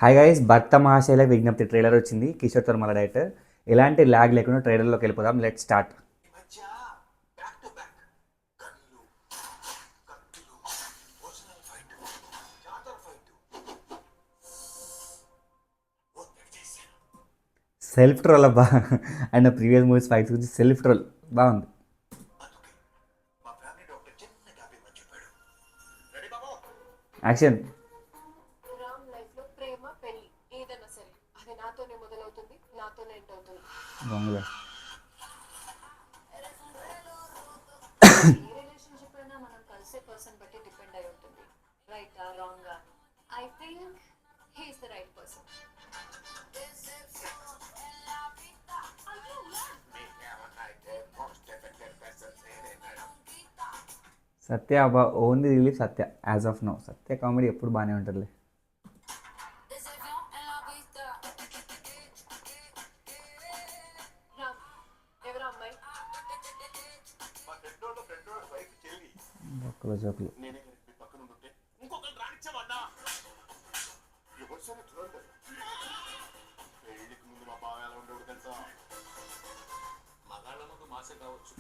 Hi guys, భర్త మహాశైల విజ్ఞప్తి trailer వచ్చింది. కిషోర్ తోర్మల డైరెక్టర్. ఎలాంటి ల్యాగ్ లేకుండా ట్రైలర్లోకి వెళ్ళిపోదాం. Let start. ఈ మధ్య బ్యాక్ టు బ్యాక్ గన్లు కత్తులు పర్సనల్ ఫైట్ జాతర ఫైట్ ఒత్తిడి చేశాను. సెల్ఫ్ ట్రోల్ అబ్బా. అండ్ ప్రీవియస్ మూవీస్ ఫైట్స్ గురించి సెల్ఫ్ ట్రోల్ బాగుంది. అందుకే మా ఫ్యామిలీ డాక్టర్ చిన్న గ్యాప్ ఇవ్వమని చెప్పాడు. రెడీ బాబు? యాక్షన్. రామ్ లైఫ్ లో ప్రేమ పెళ్లి ఏదైనా సరే అది నాతోనే మొదలవుతుంది, నాతోనే ఎండ్ అవుతుంది. బాగుంది. ఏ రిలేషన్షిప్ అయినా మనం కలిసే పర్సన్ బట్టి డిపెండ్ అయి ఉంటుంది. రైటా రాంగా? I think he is the right person. మీకేమన్నా అయితే మోస్ట్ ఎఫెక్టెడ్ పర్సన్ నేనే మేడం. సత్య అబ్బా only relief Satya as of no. Satya comedy ఎప్పుడు బాగానే ఉంటుందిలే. రామ్ ఎవరు అమ్మాయి? మా ఫ్రెండ్ వైఫ్ చెల్లి. ఒక్కలో జోకులు. నేనే కనుక మీ పక్కన ఉంటే ఇంకొకరు రానిచ్చామన్నా. ఎవరు సరే చూడండి. పెళ్ళికి ముందు మా బావ ఎలా ఉండేవాడు తెలుసా? మగాళ్ళ ముందు మాసే కావచ్చు,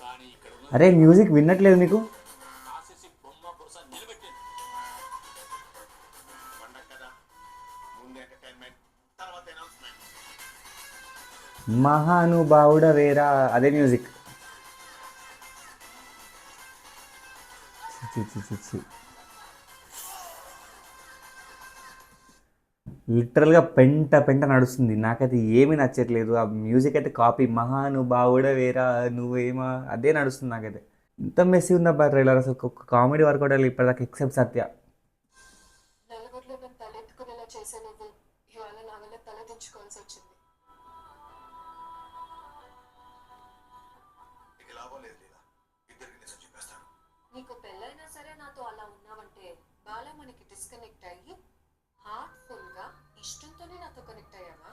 కానీ ఇక్కడ ఉన్న అరే మ్యూజిక్ విన్నట్లేదు నీకు? కాసేసి బొమ్మ పురుస నిలబెట్టింది. పండగ కదా, ముందు ఎంటర్టైన్మెంట్, తర్వాత అనౌన్స్మెంట్. మహానుభావుడ వేరా అదే మ్యూజిక్. చి చి చి చి. లిటరల్గా పెంట పెంట నడుస్తుంది. నాకైతే ఏమీ నచ్చట్లేదు. ఆ మ్యూజిక్ అయితే కాపీ. మహానుభావుడ వేరా నువ్వేమా అదే నడుస్తుంది నాకైతే. ఇంత మెస్సీ ఉందబ్బా ట్రైలర్. అసలు ఒక కామెడీ వర్కౌట్ అవ్వలేదు ఇప్పటిదాకా ఎక్సెప్ట్ సత్య. నలుగురిలో నన్ను తలెత్తుకునేలా చేసే నువ్వు ఇవాళ నా వల్ల తలదించుకోవాల్సి వచ్చింది. ఇక లాభం లేదు లీలా, ఇద్దరికి నిజం చెప్పేస్తాను. నీకు పెళ్ళైనా సరే నాతో అలా ఉన్నావంటే బాగా మనకి డిస్కనెక్ట్ అయ్యి హార్ట్ఫుల్ గా ఇష్టంతోనే నాతో కనెక్ట్ అయ్యావా?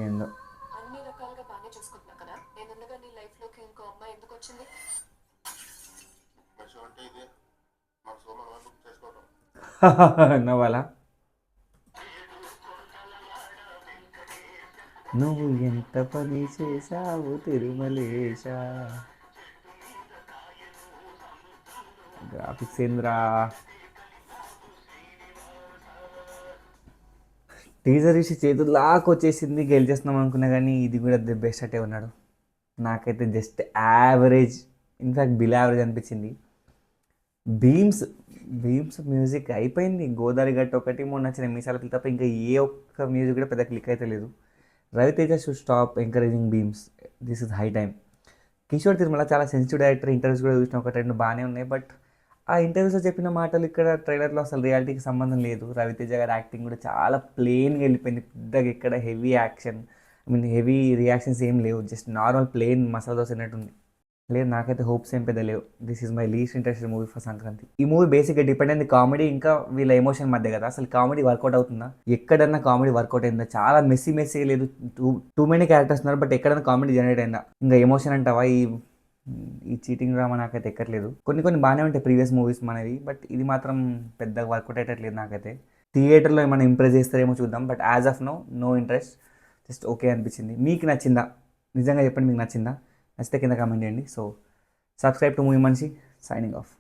ఏందో అన్ని రకాలుగా బాగానే చూసుకుంటున్నా కదా, నేనుండగా నీ లైఫ్ లోకి ఇంకో అమ్మాయి ఎందుకు వచ్చింది? విషయం అంటే ఇదే, మన సోమన్ వాళ్ళు చేసుకోవటం. నవ్వాలా? నువ్వు ఎంత పని చేశావు తిరుమలేశ. గ్రాఫిక్స్ ఏంద్రా. టీజర్ ఇచ్చి చేతులు లాక్ వచ్చేసింది. గెలిచేస్తున్నాం అనుకున్నా కానీ ఇది కూడా ది బెస్ట్ అట్టే ఉన్నాడు. నాకైతే just average, in fact below average అనిపించింది. భీమ్స్ భీమ్స్ మ్యూజిక్ అయిపోయింది. గోదావరి గట్టు ఒకటి మూడు నచ్చిన మీసాల పిల్ల తప్ప ఇంకా ఏ ఒక్క మ్యూజిక్ కూడా పెద్ద క్లిక్ అయితే లేదు. Ravi Teja should stop encouraging Bheems. This is high time. Kishore Tirumala చాలా సెన్సిటివ్ డైరెక్టర్. ఇంటర్వ్యూస్ కూడా చూసిన ఒకటి రెండు బాగానే ఉన్నాయి. బట్ ఆ ఇంటర్వ్యూస్లో చెప్పిన మాటలు ఇక్కడ ట్రైలర్లో అసలు రియాలిటీకి సంబంధం లేదు. రవితేజ గారి యాక్టింగ్ కూడా చాలా ప్లెయిన్గా వెళ్ళిపోయింది. పెద్దగా ఇక్కడ హెవీ యాక్షన్, హెవీ రియాక్షన్స్ ఏం లేవు. Just normal plain masala dosa ఉన్నట్టుంది. లేదు, నాకైతే హోప్స్ ఏం పెద్ద లేవు. This is my least interested movie for Sankranti. ఈ మూవీ బేసిక్గా డిపెండ్ అయింది కామెడీ ఇంకా వీళ్ళ ఎమోషన్ మధ్య కదా. అసలు కామెడీ వర్కౌట్ అవుతుందా? ఎక్కడన్నా కామెడీ వర్కౌట్ అయిందా? చాలా మెస్సీ మెస్సీ లేదు. టూ మెనీ క్యారెక్టర్స్ ఉన్నారు, బట్ ఎక్కడన్నా కామెడీ జనరేట్ అయిందా? ఇంకా ఎమోషన్ అంటావా? ఈ చీటింగ్ డ్రామా నాకైతే ఎక్కట్లేదు. కొన్ని కొన్ని బాగానే ఉంటాయి ప్రీవియస్ మూవీస్ మనవి, బట్ ఇది మాత్రం పెద్దగా వర్కౌట్ అయ్యేటట్లేదు నాకైతే. థియేటర్లో ఏమైనా ఇంప్రెస్ చేస్తారేమో చూద్దాం, but as of no interest. Just okay అనిపించింది. మీకు నచ్చిందా? నిజంగా చెప్పండి, మీకు నచ్చిందా? నచ్చితే కింద కామెంట్ చేయండి. సో సబ్స్క్రైబ్ టు మూవీ మనిషి. Signing off.